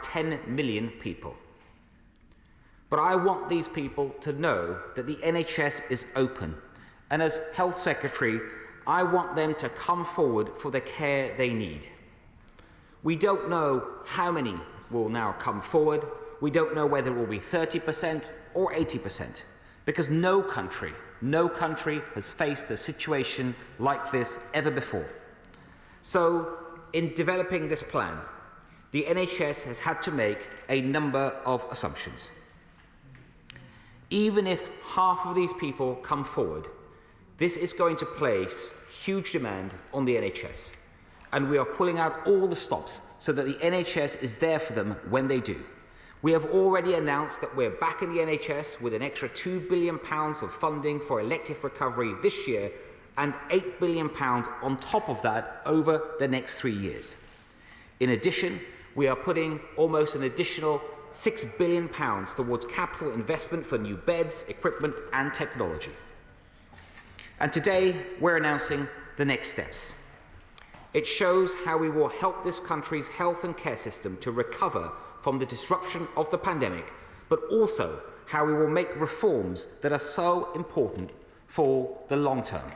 10 million people. But I want these people to know that the NHS is open, and as Health Secretary, I want them to come forward for the care they need. We don't know how many will now come forward. We don't know whether it will be 30% or 80%, because no country has faced a situation like this ever before. So, in developing this plan, the NHS has had to make a number of assumptions. Even if half of these people come forward, this is going to place huge demand on the NHS, and we are pulling out all the stops so that the NHS is there for them when they do. We have already announced that we're back in the NHS with an extra £2 billion of funding for elective recovery this year and £8 billion on top of that over the next 3 years. In addition, we are putting almost an additional £6 billion towards capital investment for new beds, equipment and technology. And today, we're announcing the next steps. It shows how we will help this country's health and care system to recover from the disruption of the pandemic, but also how we will make reforms that are so important for the long term.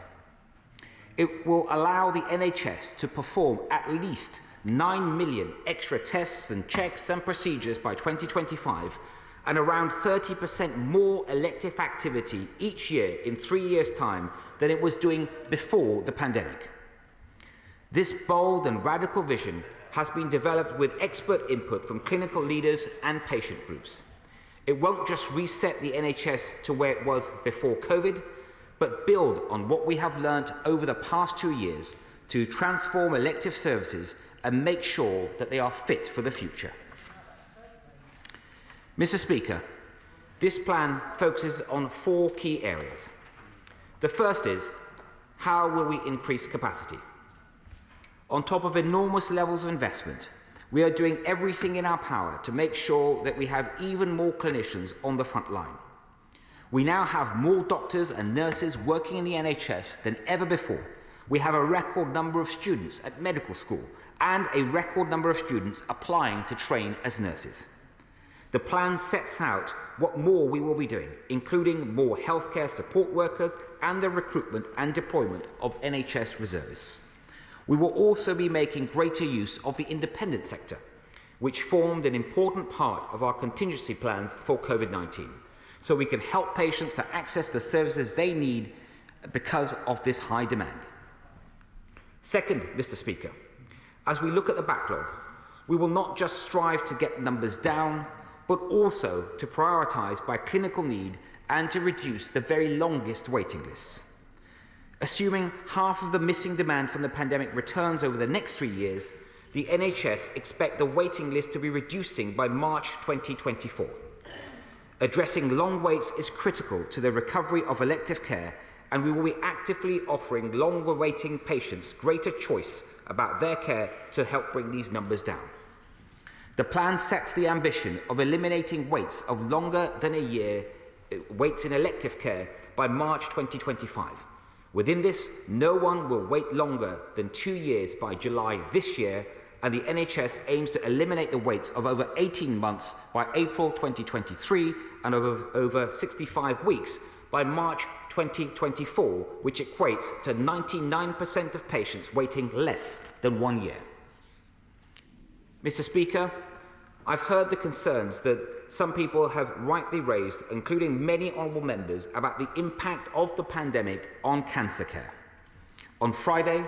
It will allow the NHS to perform at least 9 million extra tests and checks and procedures by 2025, and around 30% more elective activity each year in 3 years' time than it was doing before the pandemic. This bold and radical vision has been developed with expert input from clinical leaders and patient groups. It won't just reset the NHS to where it was before COVID, but build on what we have learned over the past 2 years to transform elective services and make sure that they are fit for the future. Mr. Speaker, this plan focuses on 4 key areas. The first is, how will we increase capacity? On top of enormous levels of investment, we are doing everything in our power to make sure that we have even more clinicians on the front line. We now have more doctors and nurses working in the NHS than ever before. We have a record number of students at medical school and a record number of students applying to train as nurses. The plan sets out what more we will be doing, including more healthcare support workers and the recruitment and deployment of NHS reservists. We will also be making greater use of the independent sector, which formed an important part of our contingency plans for COVID-19, so we can help patients to access the services they need because of this high demand. Second, Mr. Speaker, as we look at the backlog, we will not just strive to get numbers down, but also to prioritise by clinical need and to reduce the very longest waiting lists. Assuming half of the missing demand from the pandemic returns over the next 3 years, the NHS expect the waiting list to be reducing by March 2024. Addressing long waits is critical to the recovery of elective care, and we will be actively offering longer waiting patients greater choice about their care to help bring these numbers down. The plan sets the ambition of eliminating waits of longer than a year, waits in elective care, by March 2025. Within this, no one will wait longer than 2 years by July this year, and the NHS aims to eliminate the waits of over 18 months by April 2023 and over 65 weeks by March 2024, which equates to 99% of patients waiting less than 1 year. Mr. Speaker, I've heard the concerns that some people have rightly raised, including many honourable members, about the impact of the pandemic on cancer care. On Friday,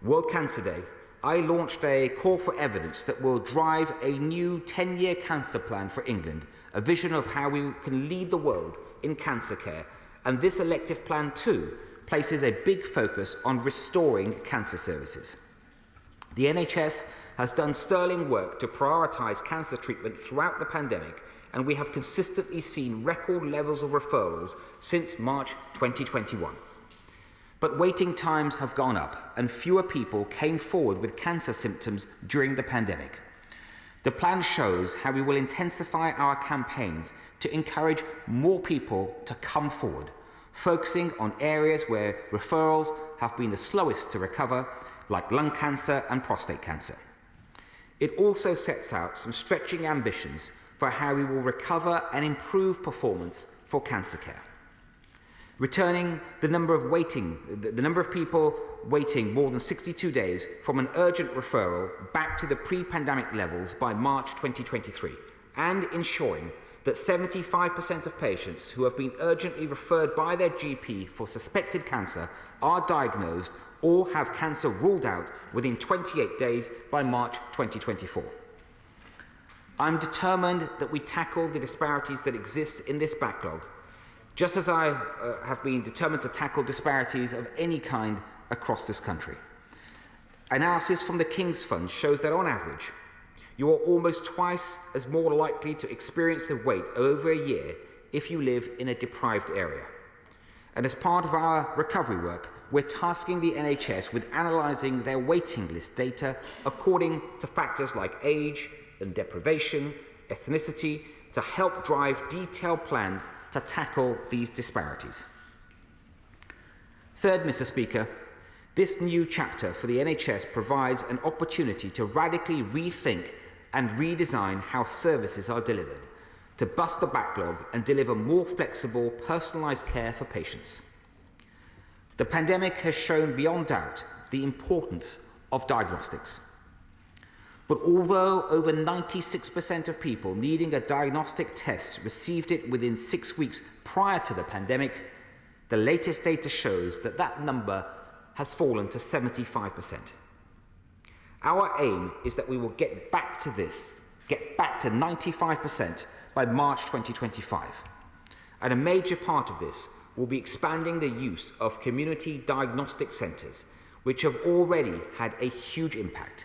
World Cancer Day, I launched a call for evidence that will drive a new 10-year cancer plan for England, a vision of how we can lead the world in cancer care, and this elective plan too places a big focus on restoring cancer services. The NHS has done sterling work to prioritise cancer treatment throughout the pandemic, and we have consistently seen record levels of referrals since March 2021. But waiting times have gone up, and fewer people came forward with cancer symptoms during the pandemic. The plan shows how we will intensify our campaigns to encourage more people to come forward, focusing on areas where referrals have been the slowest to recover, like lung cancer and prostate cancer. It also sets out some stretching ambitions for how we will recover and improve performance for cancer care. Returning the number of people waiting more than 62 days from an urgent referral back to the pre-pandemic levels by March 2023, and ensuring that 75% of patients who have been urgently referred by their GP for suspected cancer are diagnosed or have cancer ruled out within 28 days by March 2024. I'm determined that we tackle the disparities that exist in this backlog, just as I have been determined to tackle disparities of any kind across this country. Analysis from the King's Fund shows that on average, you are almost twice as more likely to experience the wait over a year if you live in a deprived area. And as part of our recovery work, we're tasking the NHS with analysing their waiting list data according to factors like age and deprivation, ethnicity, to help drive detailed plans to tackle these disparities. Third, Mr. Speaker, this new chapter for the NHS provides an opportunity to radically rethink and redesign how services are delivered, to bust the backlog and deliver more flexible, personalised care for patients. The pandemic has shown beyond doubt the importance of diagnostics. But although over 96% of people needing a diagnostic test received it within 6 weeks prior to the pandemic, the latest data shows that that number has fallen to 75%. Our aim is that we will get back to 95% by March 2025. And a major part of this will be expanding the use of community diagnostic centres, which have already had a huge impact.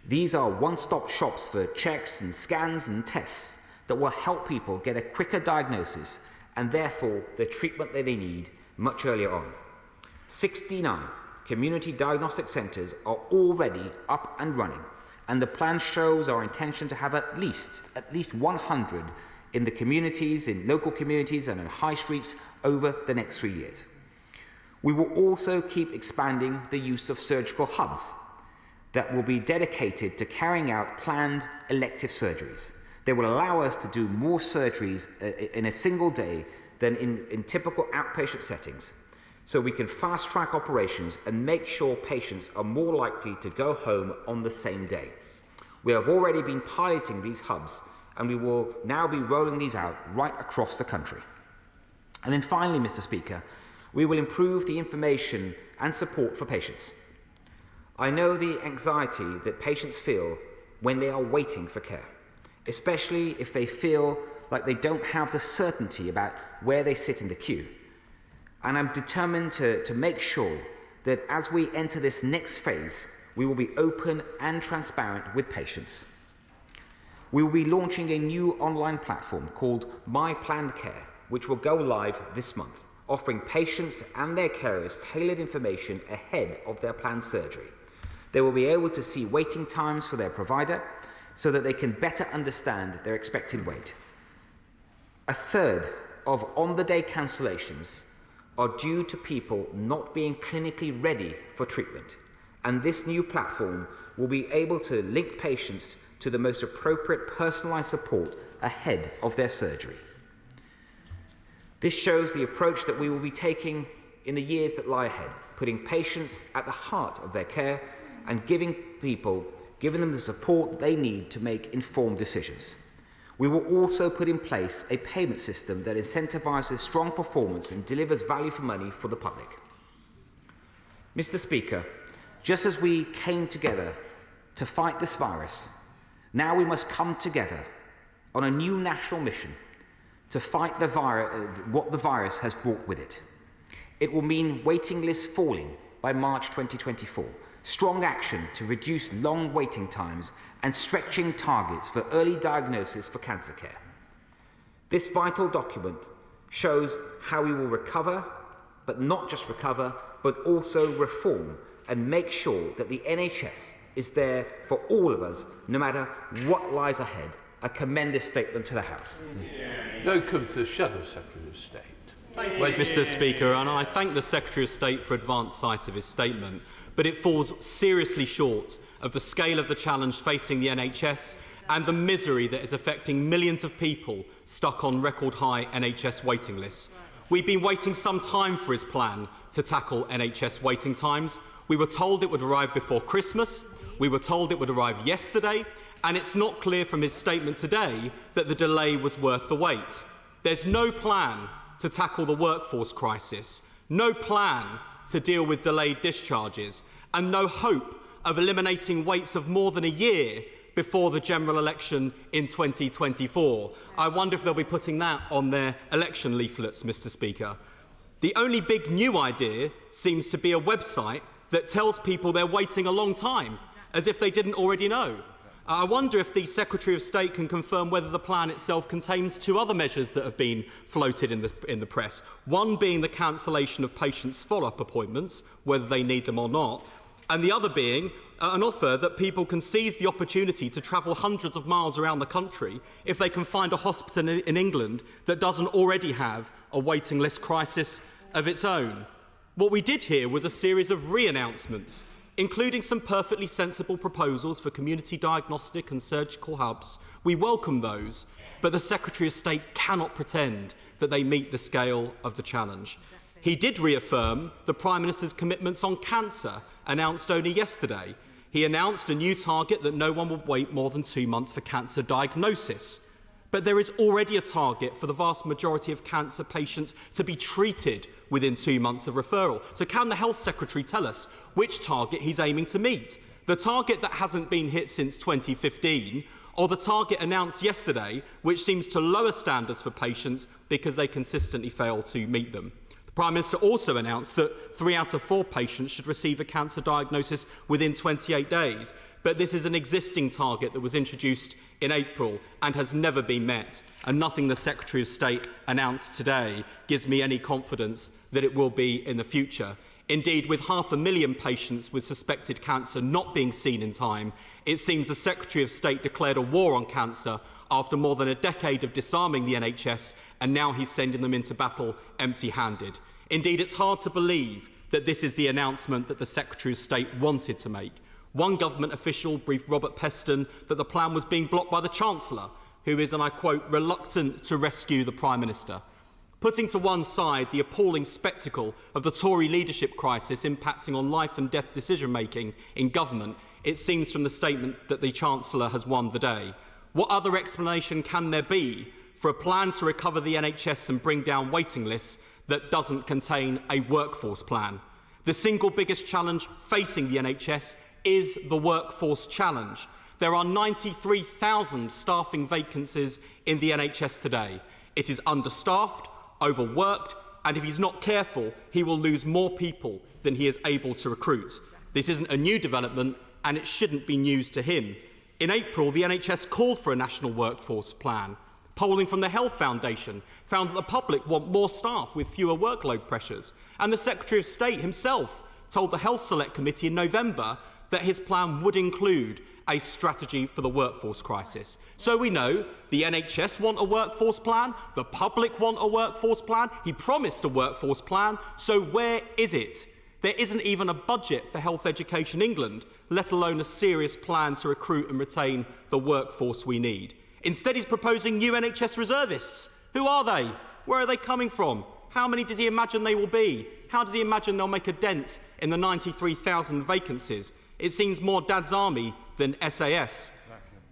These are one-stop shops for checks and scans and tests that will help people get a quicker diagnosis and therefore the treatment that they need much earlier on. 69 community diagnostic centres are already up and running, and the plan shows our intention to have at least 100 in the communities, in local communities and in high streets over the next 3 years. We will also keep expanding the use of surgical hubs that will be dedicated to carrying out planned elective surgeries. They will allow us to do more surgeries in a single day than in typical outpatient settings, so we can fast-track operations and make sure patients are more likely to go home on the same day. We have already been piloting these hubs, and we will now be rolling these out right across the country. And then finally, Mr. Speaker, we will improve the information and support for patients. I know the anxiety that patients feel when they are waiting for care, especially if they feel like they don't have the certainty about where they sit in the queue. And I'm determined to make sure that as we enter this next phase, we will be open and transparent with patients. We will be launching a new online platform called My Planned Care, which will go live this month, offering patients and their carers tailored information ahead of their planned surgery. They will be able to see waiting times for their provider so that they can better understand their expected wait. A third of on-the-day cancellations are due to people not being clinically ready for treatment, and this new platform will be able to link patients to the most appropriate personalised support ahead of their surgery. This shows the approach that we will be taking in the years that lie ahead, putting patients at the heart of their care and giving them the support they need to make informed decisions. We will also put in place a payment system that incentivises strong performance and delivers value for money for the public. Mr. Speaker, just as we came together to fight this virus, now we must come together on a new national mission to fight what the virus has brought with it. It will mean waiting lists falling by March 2024, strong action to reduce long waiting times, and stretching targets for early diagnosis for cancer care. This vital document shows how we will recover, but not just recover, but also reform and make sure that the NHS is there for all of us, no matter what lies ahead. A commendous statement to the House. Now come to the Shadow Secretary of State. Thank you, Mr. Speaker, and I thank the Secretary of State for advance sight of his statement, but it falls seriously short of the scale of the challenge facing the NHS and the misery that is affecting millions of people stuck on record-high NHS waiting lists. We've been waiting some time for his plan to tackle NHS waiting times. We were told it would arrive before Christmas. We were told it would arrive yesterday. And it's not clear from his statement today that the delay was worth the wait. There's no plan to tackle the workforce crisis, no plan to deal with delayed discharges, and no hope of eliminating waits of more than a year before the general election in 2024. I wonder if they'll be putting that on their election leaflets, Mr. Speaker. The only big new idea seems to be a website that tells people they're waiting a long time, as if they didn't already know. I wonder if the Secretary of State can confirm whether the plan itself contains two other measures that have been floated in the press, one being the cancellation of patients' follow-up appointments, whether they need them or not, and the other being an offer that people can seize the opportunity to travel hundreds of miles around the country if they can find a hospital in England that doesn't already have a waiting list crisis of its own. What we did hear was a series of re-announcements, including some perfectly sensible proposals for community diagnostic and surgical hubs. We welcome those, but the Secretary of State cannot pretend that they meet the scale of the challenge. He did reaffirm the Prime Minister's commitments on cancer, announced only yesterday. He announced a new target that no one would wait more than 2 months for cancer diagnosis. But there is already a target for the vast majority of cancer patients to be treated within 2 months of referral. So can the Health Secretary tell us which target he's aiming to meet? The target that hasn't been hit since 2015, or the target announced yesterday, which seems to lower standards for patients because they consistently fail to meet them? The Prime Minister also announced that 3 out of 4 patients should receive a cancer diagnosis within 28 days. But this is an existing target that was introduced in April and has never been met. And nothing the Secretary of State announced today gives me any confidence that it will be in the future. Indeed, with 500,000 patients with suspected cancer not being seen in time, it seems the Secretary of State declared a war on cancer after more than a decade of disarming the NHS, and now he's sending them into battle empty-handed. Indeed, it's hard to believe that this is the announcement that the Secretary of State wanted to make. One government official briefed Robert Peston that the plan was being blocked by the Chancellor, who is, and I quote, reluctant to rescue the Prime Minister. Putting to one side the appalling spectacle of the Tory leadership crisis impacting on life and death decision-making in government, it seems from the statement that the Chancellor has won the day. What other explanation can there be for a plan to recover the NHS and bring down waiting lists that doesn't contain a workforce plan? The single biggest challenge facing the NHS is the workforce challenge. There are 93,000 staffing vacancies in the NHS today. It is understaffed, overworked, and if he's not careful, he will lose more people than he is able to recruit. This isn't a new development, and it shouldn't be news to him. In April, the NHS called for a national workforce plan. Polling from the Health Foundation found that the public want more staff with fewer workload pressures. And the Secretary of State himself told the Health Select Committee in November that his plan would include a strategy for the workforce crisis. So we know the NHS want a workforce plan, the public want a workforce plan, he promised a workforce plan, so where is it? There isn't even a budget for Health Education England, let alone a serious plan to recruit and retain the workforce we need. Instead, he's proposing new NHS reservists. Who are they? Where are they coming from? How many does he imagine they will be? How does he imagine they'll make a dent in the 93,000 vacancies? It seems more Dad's Army than SAS.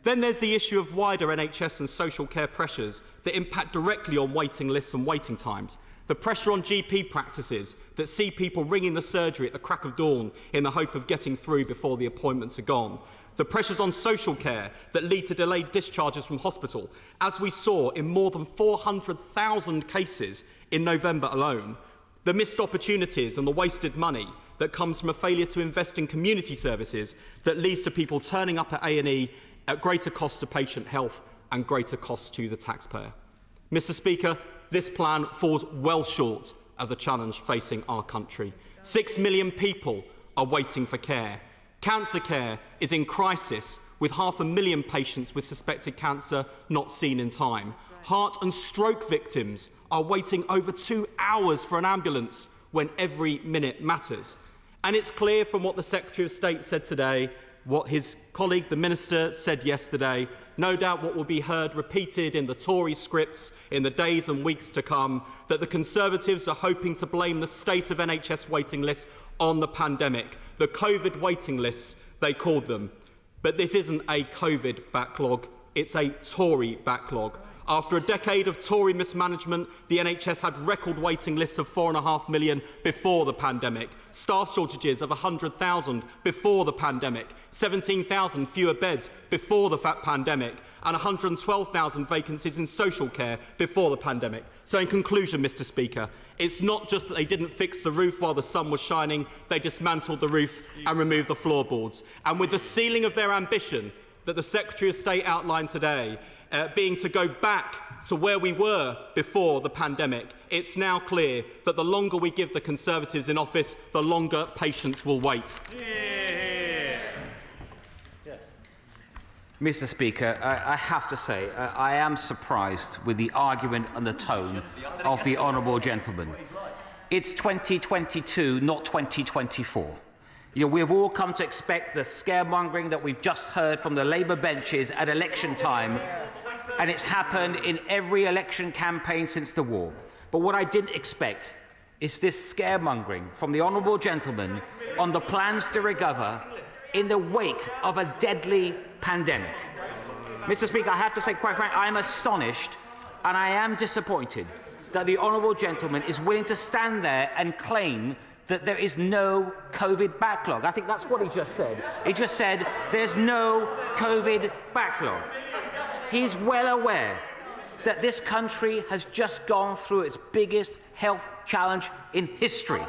Then there's the issue of wider NHS and social care pressures that impact directly on waiting lists and waiting times. The pressure on GP practices that see people ringing the surgery at the crack of dawn in the hope of getting through before the appointments are gone. The pressures on social care that lead to delayed discharges from hospital, as we saw in more than 400,000 cases in November alone. The missed opportunities and the wasted money that comes from a failure to invest in community services that leads to people turning up at A&E at greater cost to patient health and greater cost to the taxpayer. Mr. Speaker, this plan falls well short of the challenge facing our country. 6 million people are waiting for care. Cancer care is in crisis, with 500,000 patients with suspected cancer not seen in time. Heart and stroke victims are waiting over 2 hours for an ambulance when every minute matters. And it's clear from what the Secretary of State said today what his colleague, the Minister, said yesterday, no doubt what will be heard repeated in the Tory scripts in the days and weeks to come, that the Conservatives are hoping to blame the state of NHS waiting lists on the pandemic, the COVID waiting lists, they called them. But this isn't a COVID backlog, it's a Tory backlog. After a decade of Tory mismanagement, the NHS had record waiting lists of 4.5 million before the pandemic, staff shortages of 100,000 before the pandemic, 17,000 fewer beds before the pandemic, and 112,000 vacancies in social care before the pandemic. So in conclusion, Mr Speaker, it's not just that they didn't fix the roof while the sun was shining, they dismantled the roof and removed the floorboards. And with the ceiling of their ambition that the Secretary of State outlined today, being to go back to where we were before the pandemic, it's now clear that the longer we give the Conservatives in office, the longer patients will wait. Mr Speaker, I have to say, I am surprised with the argument and the tone of the honourable gentleman. It's 2022, not 2024. You know, we've all come to expect the scaremongering that we've just heard from the Labour benches at election time, and it's happened in every election campaign since the war. But what I didn't expect is this scaremongering from the honourable gentleman on the plans to recover in the wake of a deadly pandemic. Mr Speaker, I have to say, quite frankly, I am astonished and I am disappointed that the honourable gentleman is willing to stand there and claim that there is no COVID backlog. I think that's what he just said. He just said there's no COVID backlog. He's well aware that this country has just gone through its biggest health challenge in history,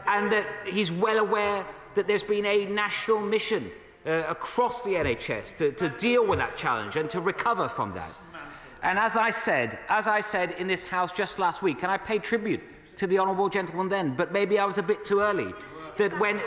and that he's well aware that there's been a national mission across the NHS to deal with that challenge and to recover from that. And as I said in this House just last week, and I paid tribute to the honourable gentleman then, but maybe I was a bit too early, that when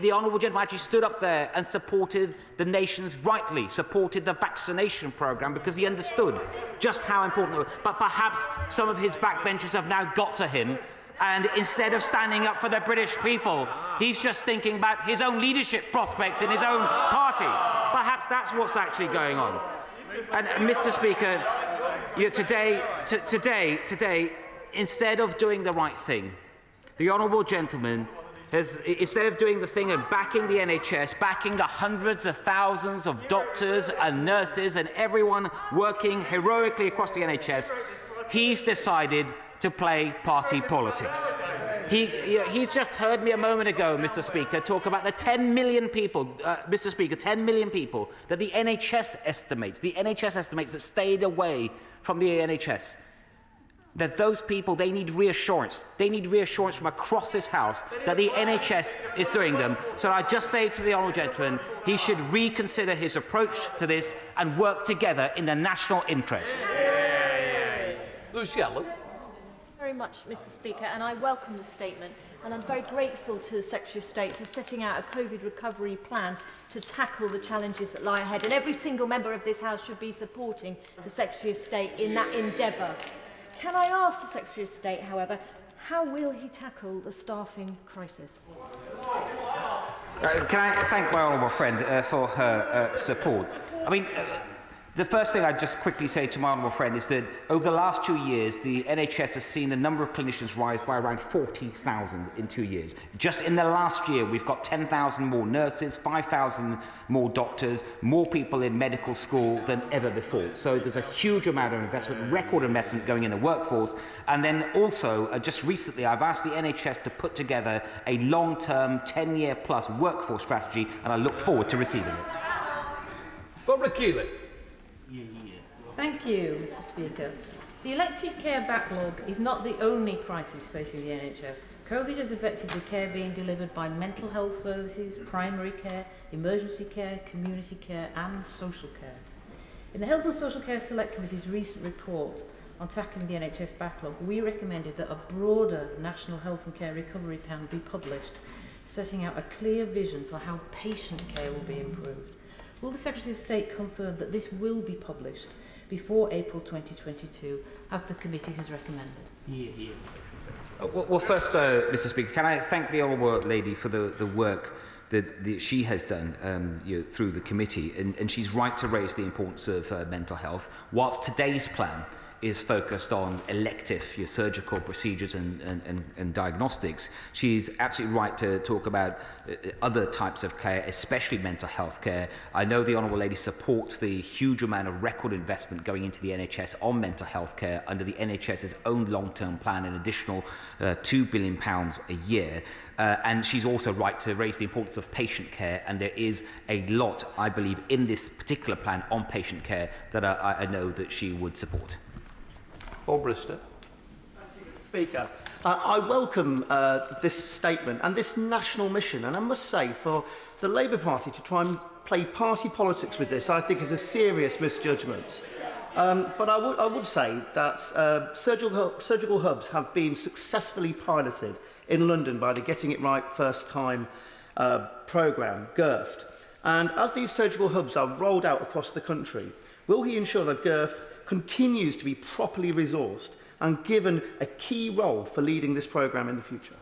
the honourable gentleman actually stood up there and supported the nation's, rightly supported the vaccination programme because he understood just how important it was. But perhaps some of his backbenchers have now got to him, and instead of standing up for the British people, he's just thinking about his own leadership prospects in his own party. Perhaps that's what's actually going on. And Mr Speaker, you know, today, instead of doing the right thing, the honourable gentleman has, instead of doing the thing and backing the NHS, backing the hundreds of thousands of doctors and nurses and everyone working heroically across the NHS, he's decided to play party politics. He's just heard me a moment ago, Mr Speaker, talk about the 10 million people, Mr Speaker, 10 million people that the NHS estimates that stayed away from the NHS. That those people, they need reassurance. They need reassurance from across this House that the NHS is doing them. So I just say to the honourable gentleman, he should reconsider his approach to this and work together in the national interest. Luciella. Very much, Mr Speaker, and I welcome the statement, and I'm very grateful to the Secretary of State for setting out a COVID recovery plan to tackle the challenges that lie ahead, and every single member of this House should be supporting the Secretary of State in that endeavour. Can I ask the Secretary of State, however, how will he tackle the staffing crisis? Can I thank my honourable friend for her support? I mean, the first thing I'd just quickly say to my honourable friend is that over the last 2 years, the NHS has seen the number of clinicians rise by around 40,000 in 2 years. Just in the last year, we've got 10,000 more nurses, 5,000 more doctors, more people in medical school than ever before. So there's a huge amount of investment, record investment going in the workforce. And then also, just recently, I've asked the NHS to put together a long-term, 10-year plus workforce strategy, and I look forward to receiving it. Barbara Keeley. Thank you, Mr Speaker. The elective care backlog is not the only crisis facing the NHS. COVID has affected the care being delivered by mental health services, primary care, emergency care, community care and social care. In the Health and Social Care Select Committee's recent report on tackling the NHS backlog, we recommended that a broader national health and care recovery plan be published, setting out a clear vision for how patient care will be improved. Will the Secretary of State confirm that this will be published before April 2022, as the committee has recommended? Well, first, Mr Speaker, can I thank the honourable lady for the work that she has done through the committee, and she's right to raise the importance of mental health. Whilst today's plan is focused on elective surgical procedures and diagnostics, she's absolutely right to talk about other types of care, especially mental health care. I know the Honourable Lady supports the huge amount of record investment going into the NHS on mental health care under the NHS's own long-term plan, an additional £2 billion a year. And she's also right to raise the importance of patient care, and there is a lot, I believe, in this particular plan on patient care that I know that she would support. Bob Brister. Speaker, I welcome this statement and this national mission, and I must say, for the Labour Party to try and play party politics with this, I think is a serious misjudgment. But I would say that surgical hubs have been successfully piloted in London by the Getting It Right First Time programme, GIRFT. And as these surgical hubs are rolled out across the country, will he ensure that GIRFT continues to be properly resourced and given a key role for leading this programme in the future?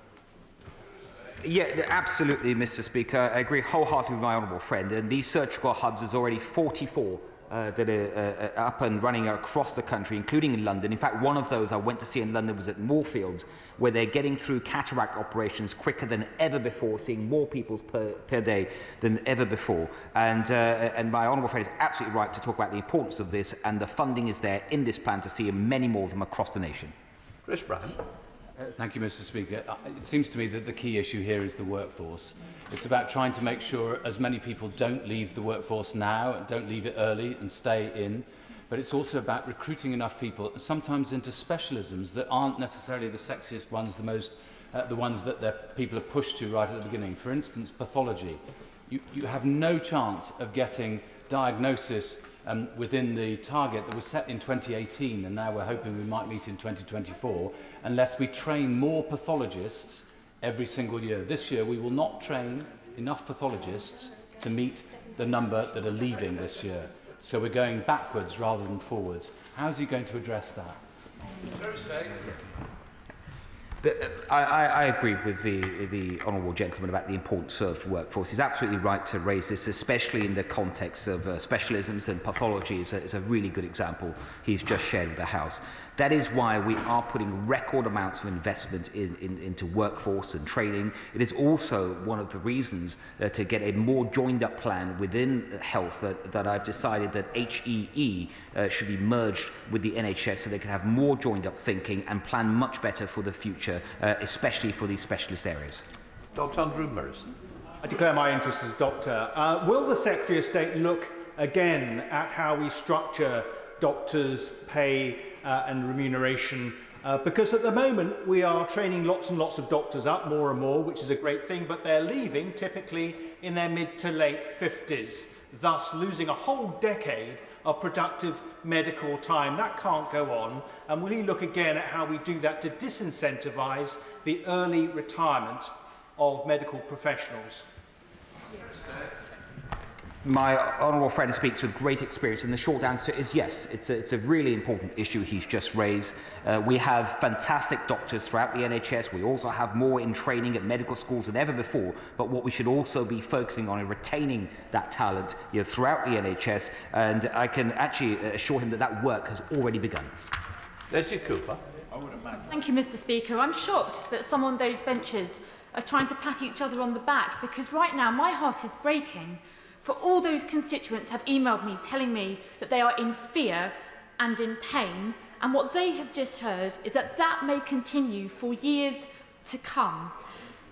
Yeah, absolutely, Mr. Speaker. I agree wholeheartedly with my honourable friend. And these surgical hubs, there's already 44 that are up and running across the country, including in London. In fact, one of those I went to see in London was at Moorfields, where they're getting through cataract operations quicker than ever before, seeing more people per day than ever before. And my honourable friend is absolutely right to talk about the importance of this, and the funding is there in this plan to see many more of them across the nation. Chris Brown. Thank you, Mr. Speaker. It seems to me that the key issue here is the workforce. It's about trying to make sure as many people don't leave the workforce now and don't leave it early and stay in. But it's also about recruiting enough people, sometimes into specialisms that aren't necessarily the sexiest ones, the ones that people are pushed to right at the beginning. For instance, pathology. You have no chance of getting diagnosis within the target that was set in 2018, and now we're hoping we might meet in 2024, unless we train more pathologists every single year. This year we will not train enough pathologists to meet the number that are leaving this year. So we're going backwards rather than forwards. How's he going to address that? I agree with the honourable gentleman about the importance of workforce. He's absolutely right to raise this, especially in the context of specialisms, and pathology is a really good example he's just shared with the House. That is why we are putting record amounts of investment into workforce and training. It is also one of the reasons to get a more joined-up plan within health that I've decided that HEE should be merged with the NHS so they can have more joined-up thinking and plan much better for the future, especially for these specialist areas. Dr. Andrew Morrison. I declare my interest as doctor. Will the Secretary of State look again at how we structure doctors' pay and remuneration? Because at the moment we are training lots and lots of doctors up, more and more, which is a great thing, but they're leaving typically in their mid to late 50s, thus losing a whole decade of productive medical time. That can't go on. And will he look again at how we do that to disincentivise the early retirement of medical professionals? My honourable friend speaks with great experience, and the short answer is yes. It's a really important issue he's just raised. We have fantastic doctors throughout the NHS. We also have more in training at medical schools than ever before. But what we should also be focusing on is retaining that talent throughout the NHS. And I can actually assure him that that work has already begun. Leslie Cooper. Thank you, Mr. Speaker. I'm shocked that some on those benches are trying to pat each other on the back, because right now my heart is breaking. For all those constituents have emailed me telling me that they are in fear and in pain, and what they have just heard is that that may continue for years to come.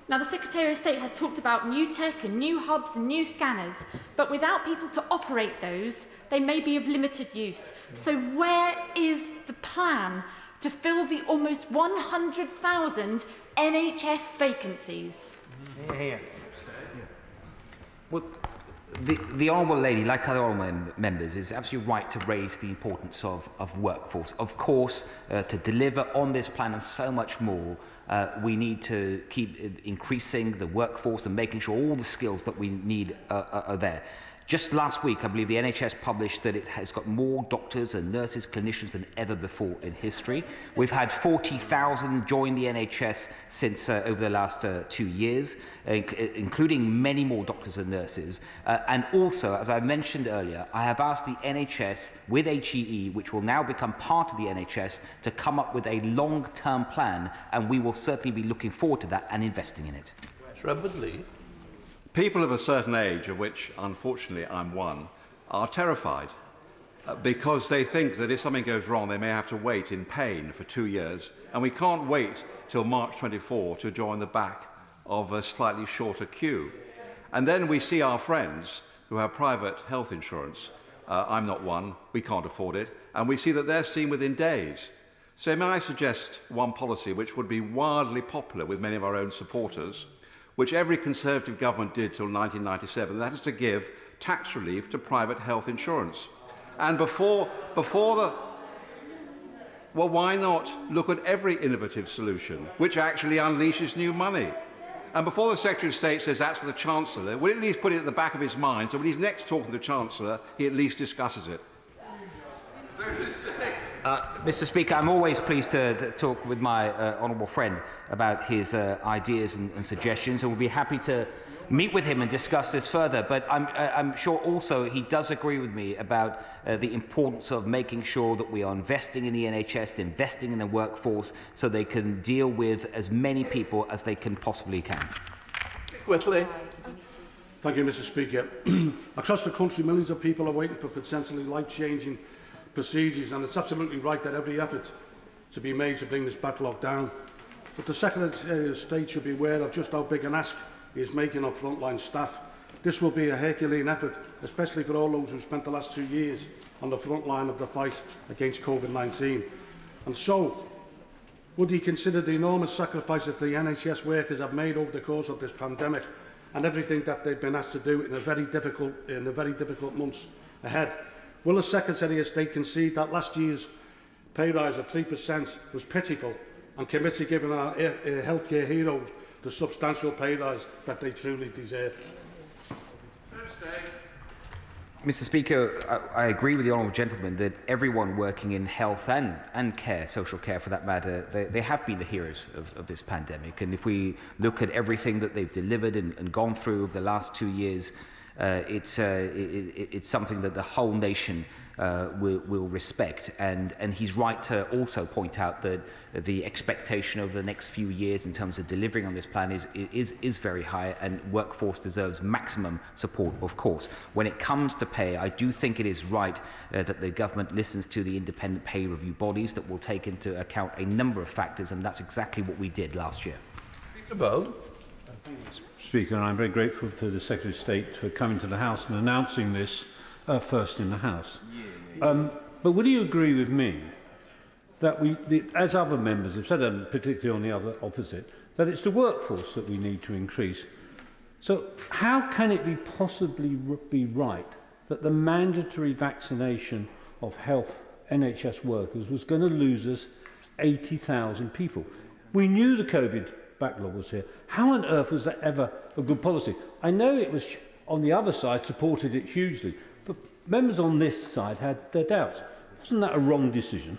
Now, the Secretary of State has talked about new tech and new hubs and new scanners, but without people to operate those, they may be of limited use. So where is the plan to fill the almost 100,000 NHS vacancies? Well, the Honourable Lady, like other Honourable members, is absolutely right to raise the importance of workforce. Of course, to deliver on this plan and so much more, we need to keep increasing the workforce and making sure all the skills that we need are there. Just last week, I believe the NHS published that it has got more doctors and nurses, clinicians than ever before in history. We've had 40,000 join the NHS since over the last 2 years, including many more doctors and nurses. And also, as I mentioned earlier, I have asked the NHS with HEE, which will now become part of the NHS, to come up with a long-term plan, and we will certainly be looking forward to that and investing in it. Shrubbedley. People of a certain age, of which unfortunately I'm one, are terrified because they think that if something goes wrong they may have to wait in pain for 2 years, and we can't wait till March 24 to join the back of a slightly shorter queue. And then we see our friends who have private health insurance, I'm not one, we can't afford it, and we see that they're seen within days. So may I suggest one policy which would be wildly popular with many of our own supporters, which every Conservative government did till 1997, that is to give tax relief to private health insurance. And before the... Well, why not look at every innovative solution which actually unleashes new money? And before the Secretary of State says that's for the Chancellor, we'll at least put it at the back of his mind, so when he's next talking to the Chancellor, he at least discusses it. Mr. Speaker, I'm always pleased to talk with my honourable friend about his ideas and suggestions, and we'll be happy to meet with him and discuss this further. But I'm sure also he does agree with me about the importance of making sure that we are investing in the NHS, investing in the workforce, so they can deal with as many people as they can possibly can. Whitley. Thank you, Mr. Speaker. Across the country, millions of people are waiting for potentially life-changing procedures, and it's absolutely right that every effort to be made to bring this backlog down. But the Secretary of State should be aware of just how big an ask he is making of frontline staff. This will be a Herculean effort, especially for all those who spent the last 2 years on the front line of the fight against COVID-19. And so, would he consider the enormous sacrifices the NHS workers have made over the course of this pandemic and everything that they've been asked to do in the very difficult months ahead? Will the Secretary of State concede that last year's pay rise of 3% was pitiful and commit to giving our healthcare heroes the substantial pay rise that they truly deserve? Mr. Speaker, I agree with the honourable gentleman that everyone working in health and care, social care for that matter, they have been the heroes of this pandemic. And if we look at everything that they've delivered and gone through over the last 2 years, it's something that the whole nation will respect, and he's right to also point out that the expectation over the next few years in terms of delivering on this plan is very high, and workforce deserves maximum support, of course. When it comes to pay, I do think it is right that the government listens to the independent pay review bodies that will take into account a number of factors, and that's exactly what we did last year. Peter Bowe. Speaker, and I'm very grateful to the Secretary of State for coming to the House and announcing this first in the House. But would you agree with me that as other members have said, and particularly on the other opposite, that it's the workforce that we need to increase? So how can it possibly be right that the mandatory vaccination of health NHS workers was going to lose us 80,000 people? We knew the COVID backlog was here. How on earth was that ever a good policy? I know it was on the other side supported it hugely, but members on this side had their doubts. Wasn't that a wrong decision?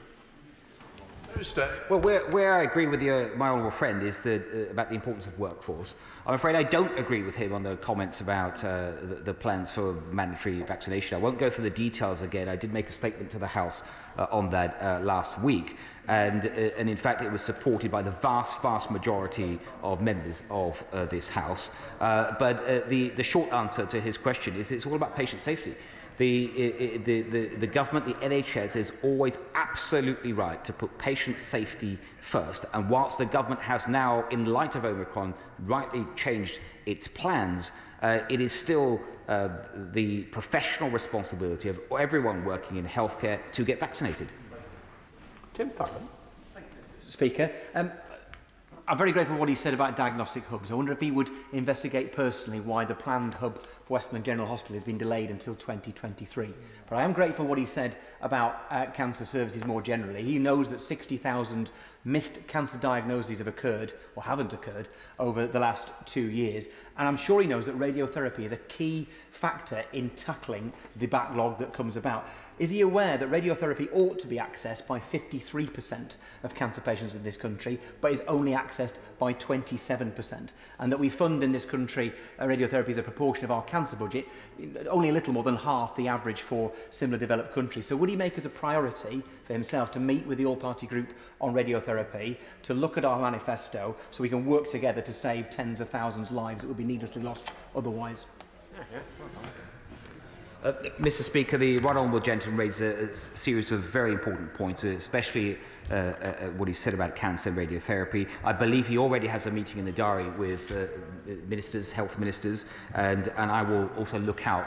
Well, where I agree with my honourable friend is about the importance of workforce. I'm afraid I don't agree with him on the comments about the plans for mandatory vaccination. I won't go through the details again. I did make a statement to the House on that last week, and in fact it was supported by the vast majority of members of this House. But the short answer to his question is it's all about patient safety. The government, the NHS, is always absolutely right to put patient safety first. And whilst the government has now, in light of Omicron, rightly changed its plans, it is still the professional responsibility of everyone working in healthcare to get vaccinated. Tim Farron. Thank you, Mr. Speaker. I'm very grateful for what he said about diagnostic hubs. I wonder if he would investigate personally why the planned hub for Westmoreland General Hospital has been delayed until 2023. But I am grateful for what he said about cancer services more generally. He knows that 60,000 missed cancer diagnoses have occurred, or haven't occurred, over the last 2 years. And I'm sure he knows that radiotherapy is a key factor in tackling the backlog that comes about. Is he aware that radiotherapy ought to be accessed by 53% of cancer patients in this country, but is only accessed by 27%? And that we fund in this country radiotherapy as a proportion of our cancer budget, only a little more than half the average for similar developed countries. So would he make as a priority for himself to meet with the all-party group on radiotherapy, to look at our manifesto, so we can work together to save tens of thousands of lives that would be needlessly lost otherwise? Mr. Speaker, the Right Honourable Gentleman raised a series of very important points, especially what he said about cancer and radiotherapy. I believe he already has a meeting in the diary with ministers, health ministers, and I will also look out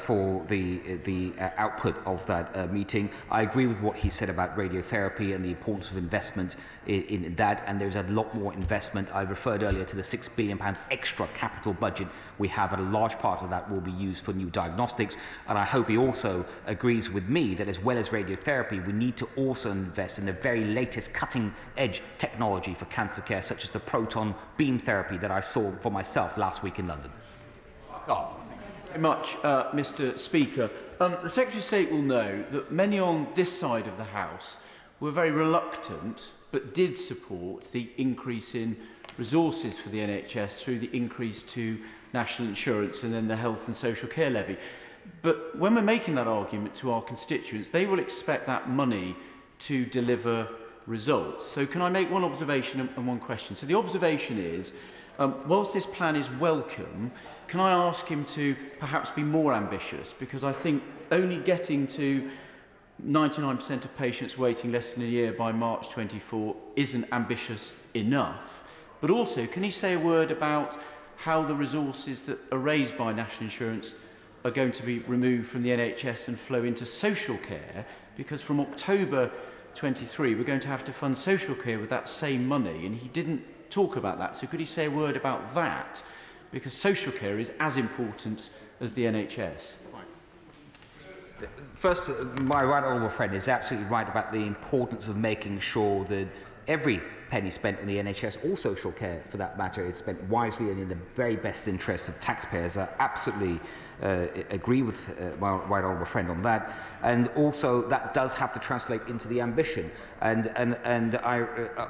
for the output of that meeting. I agree with what he said about radiotherapy and the importance of investment in that, and there's a lot more investment. I referred earlier to the £6 billion extra capital budget we have, and a large part of that will be used for new diagnostics. And I hope he also agrees with me that as well as radiotherapy, we need to also invest in the very latest cutting-edge technology for cancer care, such as the proton beam therapy that I saw for myself last week in London. Oh. Very much, Mr. Speaker. The Secretary of State will know that many on this side of the House were very reluctant but did support the increase in resources for the NHS through the increase to national insurance and then the health and social care levy. But when we're making that argument to our constituents, they will expect that money to deliver results. So can I make one observation and one question? So the observation is, whilst this plan is welcome, can I ask him to perhaps be more ambitious? Because I think only getting to 99% of patients waiting less than a year by March 24 isn't ambitious enough. But also, can he say a word about how the resources that are raised by national insurance are going to be removed from the NHS and flow into social care? Because from October 23, we're going to have to fund social care with that same money, and he didn't talk about that. So could he say a word about that? Because social care is as important as the NHS. First, my right honourable friend is absolutely right about the importance of making sure that every penny spent on the NHS, or social care for that matter, is spent wisely and in the very best interests of taxpayers. I absolutely agree with my right honourable friend on that. And also that does have to translate into the ambition. And I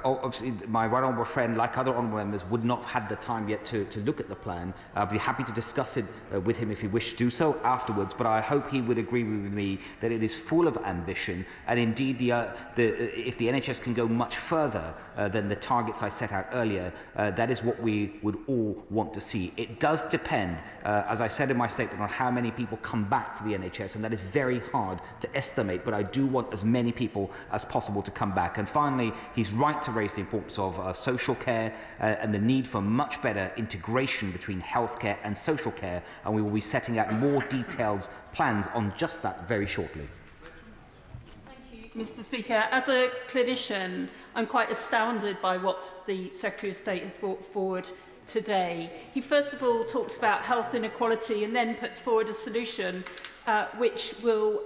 obviously my right honourable friend, like other honourable members, would not have had the time yet to look at the plan. I'd be happy to discuss it with him if he wished to do so afterwards, but I hope he would agree with me that it is full of ambition, and indeed if the NHS can go much further than the targets I set out earlier, that is what we would all want to see. It does depend, as I said in my statement, on how many people come back to the NHS, and that is very hard to estimate, but I do want as many people as possible to come back. And finally, he's right to raise the importance of social care and the need for much better integration between healthcare and social care, and we will be setting out more detailed plans on just that very shortly. Mr. Speaker, as a clinician, I'm quite astounded by what the Secretary of State has brought forward today. He first of all talks about health inequality and then puts forward a solution which will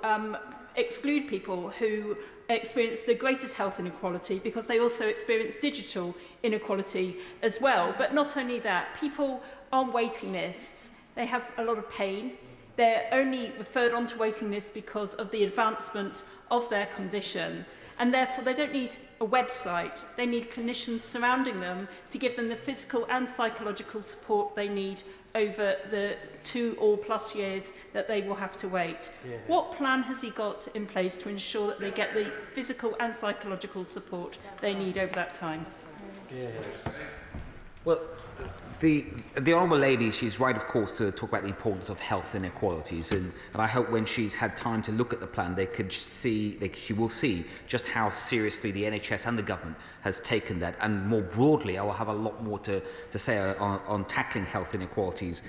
exclude people who experience the greatest health inequality, because they also experience digital inequality as well. But not only that, people on waiting lists, they have a lot of pain. They're only referred on to waiting lists because of the advancement of their condition. And therefore, they don't need a website. They need clinicians surrounding them to give them the physical and psychological support they need over the 2 or plus years that they will have to wait. Yeah. What plan has he got in place to ensure that they get the physical and psychological support they need over that time? Yeah. Well, the Honourable Lady, she's right, of course, to talk about the importance of health inequalities, and I hope when she's had time to look at the plan, she will see just how seriously the NHS and the government has taken that, and more broadly, I will have a lot more to say on tackling health inequalities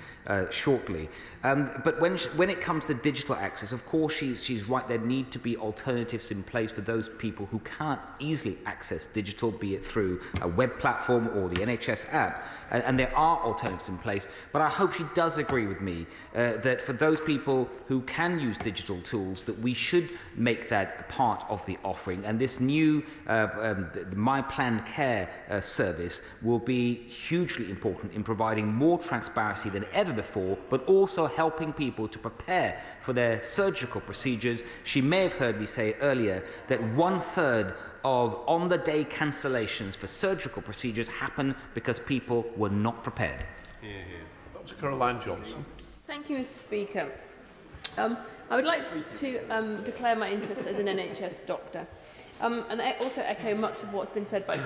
shortly. But when it comes to digital access, of course, she's right. There need to be alternatives in place for those people who can't easily access digital, be it through a web platform or the NHS app, and there are are alternatives in place, but I hope she does agree with me that for those people who can use digital tools, that we should make that part of the offering. And this new My Planned Care service will be hugely important in providing more transparency than ever before, but also helping people to prepare for their surgical procedures. She may have heard me say earlier that 1/3 of on-the-day cancellations for surgical procedures happen because people were not prepared. Dr. Caroline Johnson. Thank you, Mr. Speaker. I would like to declare my interest as an NHS doctor, and also echo much of what's been said by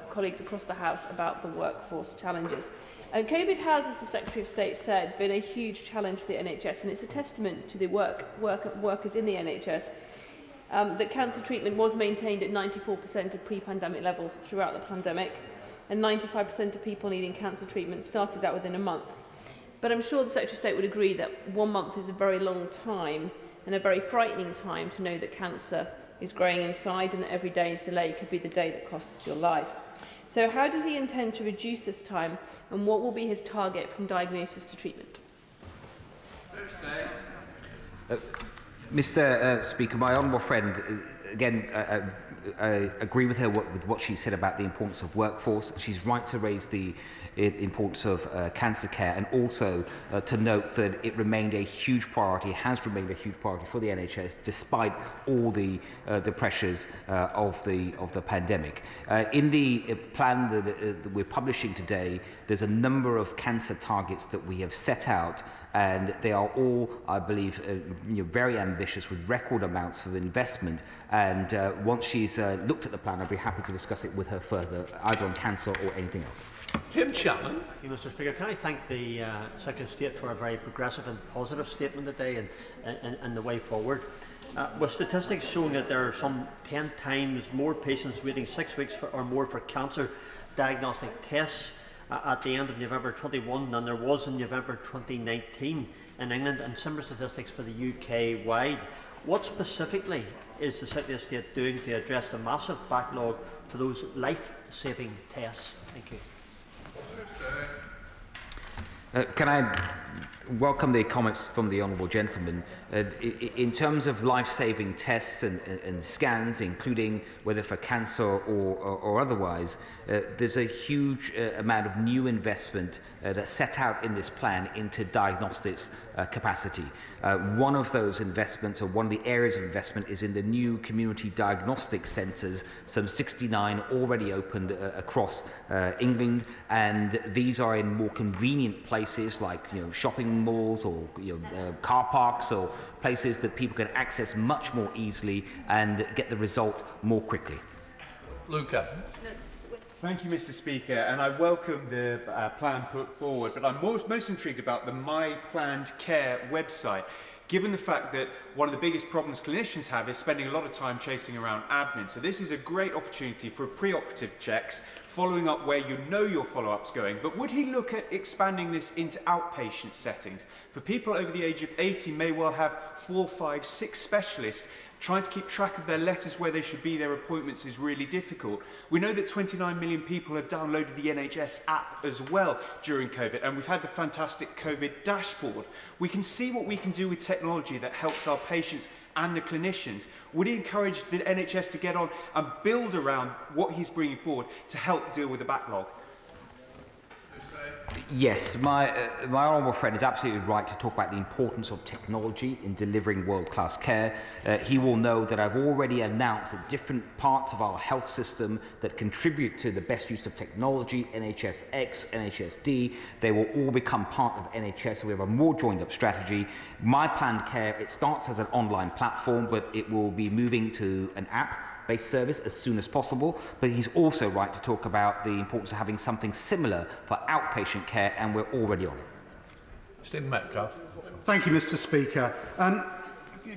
colleagues across the House about the workforce challenges. COVID has, as the Secretary of State said, been a huge challenge for the NHS, and it's a testament to the workers in the NHS that cancer treatment was maintained at 94% of pre-pandemic levels throughout the pandemic, and 95% of people needing cancer treatment started that within a month. But I'm sure the Secretary of State would agree that 1 month is a very long time and a very frightening time to know that cancer is growing inside and that every day's delay could be the day that costs your life. So how does he intend to reduce this time, and what will be his target from diagnosis to treatment? Mr. Speaker, my honourable friend, again, I agree with her with what she said about the importance of workforce. She's right to raise the importance of cancer care, and also to note that it remained a huge priority, has remained a huge priority for the NHS despite all the pressures of the pandemic. In the plan that we're publishing today, there's a number of cancer targets that we have set out, and they are all, I believe, very ambitious with record amounts of investment. And once she's looked at the plan, I'd be happy to discuss it with her further, either on cancer or anything else. Jim Challen. Thank you, Mr. Speaker. Can I thank the Secretary of State for a very progressive and positive statement today and the way forward. With statistics showing that there are some 10 times more patients waiting 6 weeks or more for cancer diagnostic tests at the end of November 21 than there was in November 2019 in England, and similar statistics for the UK wide. What specifically is the Secretary of State doing to address the massive backlog for those life-saving tests? Thank you. Can I welcome the comments from the honourable gentleman? In terms of life-saving tests and scans, including whether for cancer or otherwise, there's a huge amount of new investment that's set out in this plan into diagnostics capacity. One of those investments, or one of the areas of investment, is in the new community diagnostic centres, some 69 already opened across England, and these are in more convenient places like shopping malls or car parks, or places that people can access much more easily and get the result more quickly. Luke Evans. Thank you, Mr. Speaker, and I welcome the plan put forward, but I'm most intrigued about the My Planned Care website, given the fact that one of the biggest problems clinicians have is spending a lot of time chasing around admin. So this is a great opportunity for pre-operative checks, following up where you know your follow-up's going. But would he look at expanding this into outpatient settings? For people over the age of 80 may well have 4, 5, 6 specialists. Trying to keep track of their letters where they should be, their appointments, is really difficult. We know that 29 million people have downloaded the NHS app as well during COVID, and we've had the fantastic COVID dashboard. We can see what we can do with technology that helps our patients and the clinicians. Would he encourage the NHS to get on and build around what he's bringing forward to help deal with the backlog? Yes, my honourable friend is absolutely right to talk about the importance of technology in delivering world-class care. He will know that I've already announced that different parts of our health system that contribute to the best use of technology, NHSX, NHSD, they will all become part of NHS, so we have a more joined-up strategy. My Planned Care, it starts as an online platform, but it will be moving to an app-based service as soon as possible. But he's also right to talk about the importance of having something similar for outpatient care, and we're already on it. Stephen Metcalfe. Thank you, Mr. Speaker.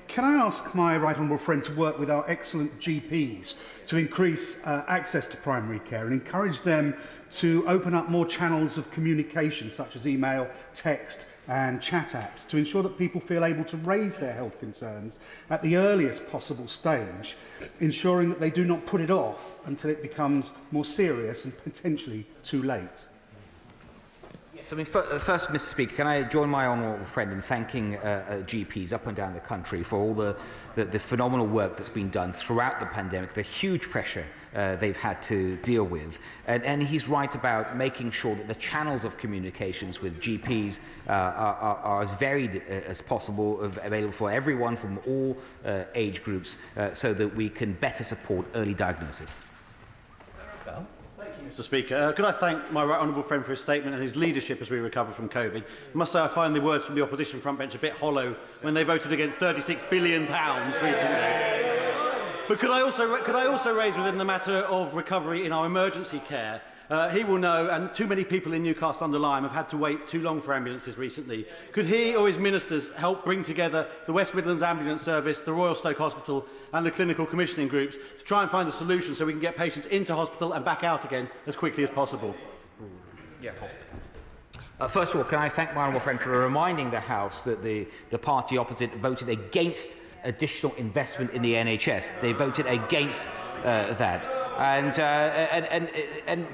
Can I ask my right honourable friend to work with our excellent GPs to increase access to primary care and encourage them to open up more channels of communication, such as email, text and chat apps, to ensure that people feel able to raise their health concerns at the earliest possible stage, ensuring that they do not put it off until it becomes more serious and potentially too late? So, first, Mr. Speaker, can I join my honourable friend in thanking GPs up and down the country for all the phenomenal work that's been done throughout the pandemic, the huge pressure they've had to deal with. And he's right about making sure that the channels of communications with GPs are as varied as possible, available for everyone from all age groups, so that we can better support early diagnosis. Mr. Speaker, could I thank my right honourable friend for his statement and his leadership as we recover from COVID. I must say I find the words from the opposition front bench a bit hollow when they voted against £36 billion recently. But could I also raise with him the matter of recovery in our emergency care? He will know, and too many people in Newcastle-under-Lyme have had to wait too long for ambulances recently. Could he or his ministers help bring together the West Midlands Ambulance Service, the Royal Stoke Hospital and the clinical commissioning groups to try and find a solution so we can get patients into hospital and back out again as quickly as possible? First of all, can I thank my honourable friend for reminding the House that the party opposite voted against additional investment in the NHS. They voted against that. And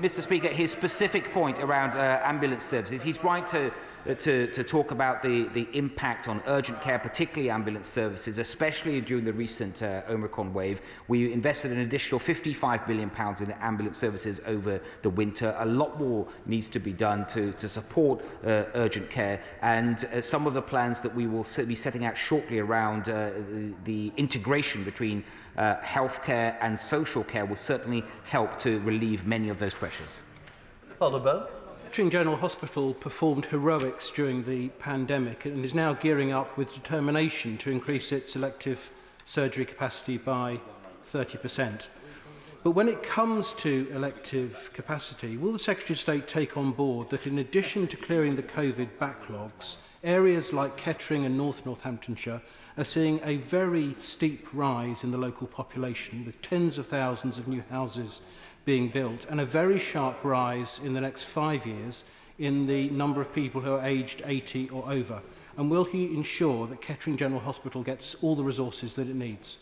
Mr. Speaker, his specific point around ambulance services, he's right to talk about the impact on urgent care, particularly ambulance services, especially during the recent Omicron wave. We invested an additional £55 billion in ambulance services over the winter. A lot more needs to be done to support urgent care, and some of the plans that we will be setting out shortly around the integration between healthcare and social care will certainly help to relieve many of those pressures. Kettering General Hospital performed heroics during the pandemic and is now gearing up with determination to increase its elective surgery capacity by 30%. But when it comes to elective capacity, will the Secretary of State take on board that in addition to clearing the COVID backlogs, areas like Kettering and North Northamptonshire are seeing a very steep rise in the local population, with tens of thousands of new houses being built and a very sharp rise in the next 5 years in the number of people who are aged 80 or over? And will he ensure that Kettering General Hospital gets all the resources that it needs?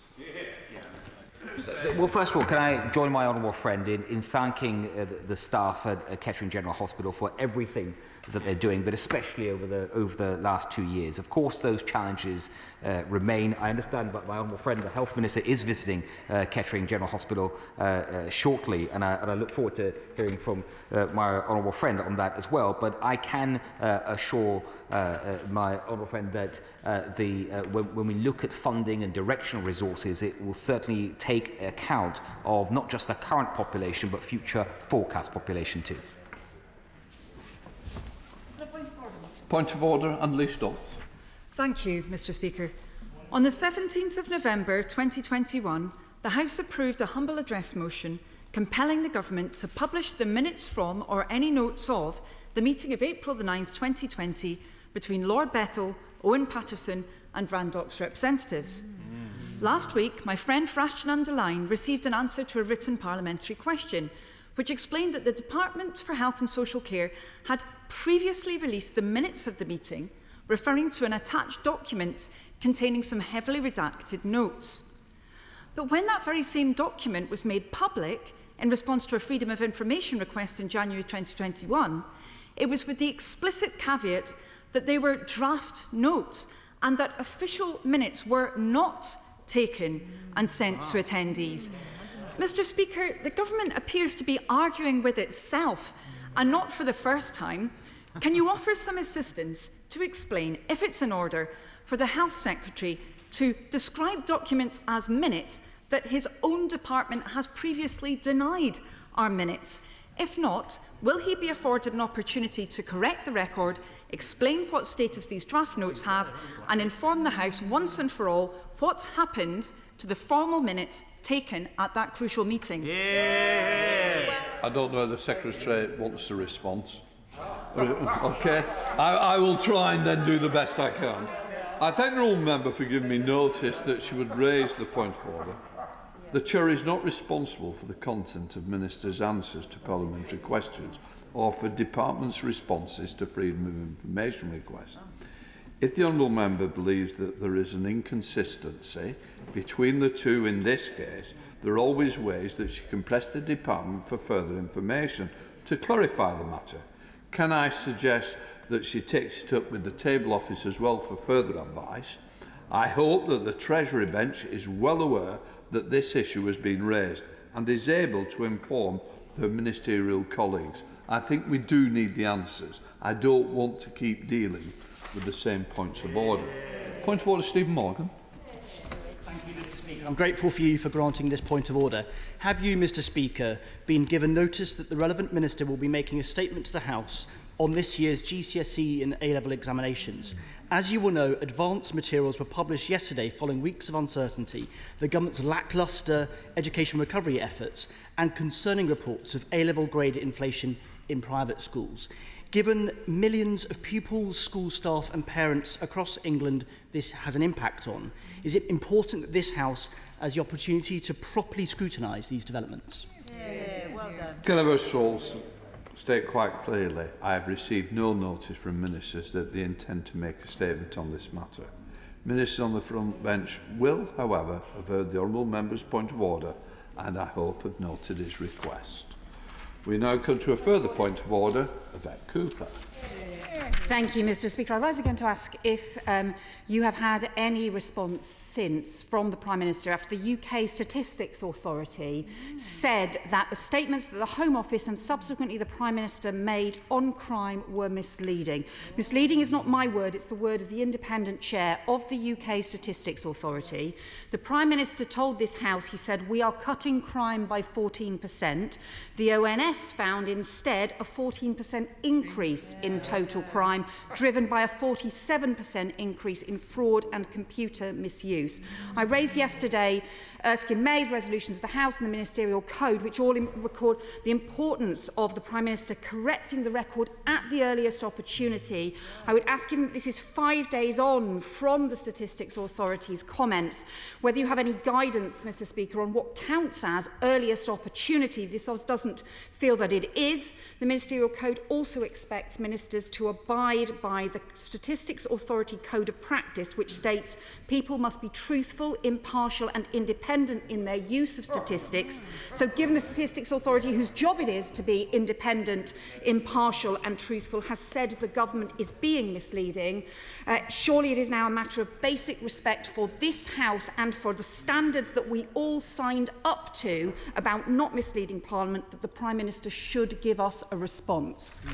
Well, first of all, can I join my honourable friend in thanking the staff at Kettering General Hospital for everything that they're doing, but especially over the last 2 years. Of course, those challenges remain. I understand, but my honourable friend, the Health Minister, is visiting Kettering General Hospital shortly, and I look forward to hearing from my honourable friend on that as well. But I can assure my honourable friend that when we look at funding and directional resources, it will certainly take account of not just the current population, but future forecast population too. Point of order, unleashed on. Thank you, Mr. Speaker. On the 17th of November 2021, the House approved a humble address motion compelling the Government to publish the minutes from or any notes of the meeting of April the 9th, 2020 between Lord Bethell, Owen Patterson and Randolph's representatives. Last week, my friend for Ashton-under-Lyne received an answer to a written parliamentary question which explained that the Department for Health and Social Care had previously released the minutes of the meeting, referring to an attached document containing some heavily redacted notes. But when that very same document was made public in response to a Freedom of Information request in January 2021, it was with the explicit caveat that they were draft notes and that official minutes were not taken and sent to attendees. Mr. Speaker, the Government appears to be arguing with itself, and not for the first time. Can you offer some assistance to explain, if it's in order, for the Health Secretary to describe documents as minutes that his own department has previously denied are minutes? If not, will he be afforded an opportunity to correct the record, explain what status these draft notes have, and inform the House once and for all what happened to the formal minutes taken at that crucial meeting? I don't know whether the Secretary of State wants a response. OK, I will try and then do the best I can. I thank the Honourable Member for giving me notice that she would raise the point of order. The Chair is not responsible for the content of Ministers' answers to parliamentary questions or for Department's responses to Freedom of Information requests. If the Honourable Member believes that there is an inconsistency between the two in this case, there are always ways that she can press the Department for further information to clarify the matter. Can I suggest that she takes it up with the table office as well for further advice? I hope that the Treasury bench is well aware that this issue has been raised and is able to inform the ministerial colleagues. I think we do need the answers. I don't want to keep dealing with the same points of order. Point of order, Stephen Morgan. Thank you, Mr. Speaker. I'm grateful for you for granting this point of order. Have you, Mr. Speaker, been given notice that the relevant minister will be making a statement to the House on this year's GCSE and A-level examinations? As you will know, advanced materials were published yesterday following weeks of uncertainty, the government's lacklustre education recovery efforts and concerning reports of A-level grade inflation in private schools. Given millions of pupils, school staff and parents across England this has an impact on, is it important that this House has the opportunity to properly scrutinise these developments? Yeah, well done. Can I first of all state quite clearly, I have received no notice from ministers that they intend to make a statement on this matter. Ministers on the front bench will, however, have heard the honourable member's point of order and I hope have noted his request. We now come to a further point of order, Yvette Cooper. Thank you, Mr. Speaker. I rise again to ask if you have had any response since from the Prime Minister after the UK Statistics Authority said that the statements that the Home Office and subsequently the Prime Minister made on crime were misleading. Misleading is not my word, it's the word of the independent chair of the UK Statistics Authority. The Prime Minister told this House, he said, we are cutting crime by 14%. The ONS found instead a 14% increase in total crime, driven by a 47% increase in fraud and computer misuse. I raised yesterday Erskine-May resolutions of the House and the Ministerial Code, which all record the importance of the Prime Minister correcting the record at the earliest opportunity. I would ask him, this is 5 days on from the Statistics Authority's comments, whether you have any guidance, Mr. Speaker, on what counts as earliest opportunity. This doesn't feel that it is. The Ministerial Code also expects ministers to abide by the Statistics Authority Code of Practice, which states people must be truthful, impartial and independent in their use of statistics. So given the Statistics Authority, whose job it is to be independent, impartial and truthful, has said the government is being misleading, surely it is now a matter of basic respect for this House and for the standards that we all signed up to about not misleading Parliament that the Prime Minister should give us a response.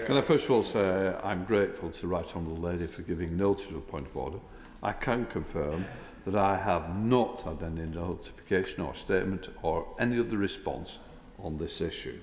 Can I first of all say I'm grateful to the Right Honourable Lady for giving notice of a point of order. I can confirm that I have not had any notification or statement or any other response on this issue.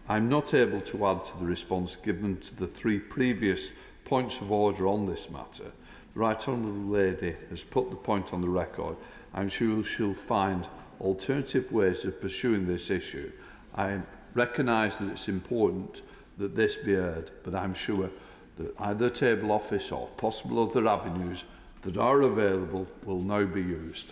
I'm not able to add to the response given to the 3 previous points of order on this matter. The Right Honourable Lady has put the point on the record. I'm sure she'll find alternative ways of pursuing this issue. I recognise that it's important that this be heard, but I'm sure that either table office or possible other avenues that are available will now be used.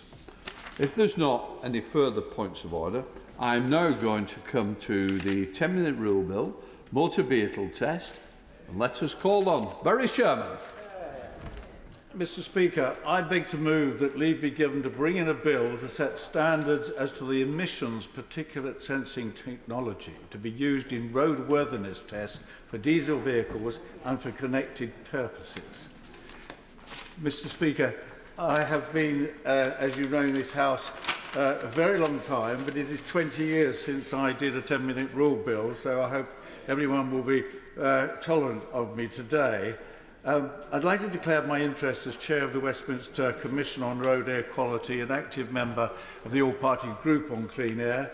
If there's not any further points of order, I'm now going to come to the 10-minute rule bill, motor vehicle test, and let us call on Barry Sherman. Mr. Speaker, I beg to move that leave be given to bring in a bill to set standards as to the emissions particulate sensing technology to be used in roadworthiness tests for diesel vehicles and for connected purposes. Mr. Speaker, I have been, as you know, in this House a very long time, but it is 20 years since I did a 10-minute rule bill, so I hope everyone will be tolerant of me today. I'd like to declare my interest as Chair of the Westminster Commission on Road Air Quality, an active member of the All-Party Group on Clean Air,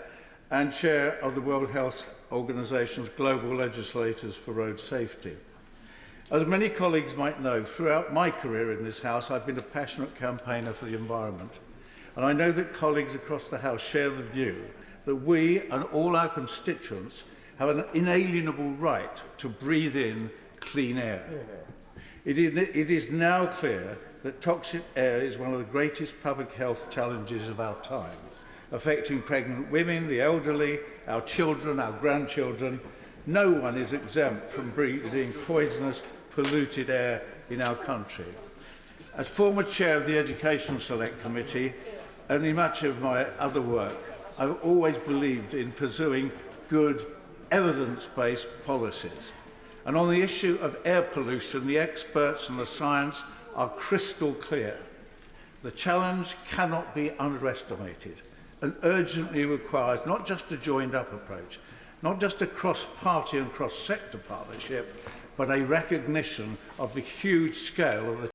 and Chair of the World Health Organization's Global Legislators for Road Safety. As many colleagues might know, throughout my career in this House, I've been a passionate campaigner for the environment. And I know that colleagues across the House share the view that we and all our constituents have an inalienable right to breathe in clean air. It is now clear that toxic air is one of the greatest public health challenges of our time, affecting pregnant women, the elderly, our children, our grandchildren. No one is exempt from breathing poisonous, polluted air in our country. As former chair of the Education Select Committee, and in much of my other work, I've always believed in pursuing good evidence-based policies. And on the issue of air pollution, the experts and the science are crystal clear. The challenge cannot be underestimated and urgently requires not just a joined-up approach, not just a cross-party and cross-sector partnership, but a recognition of the huge scale of the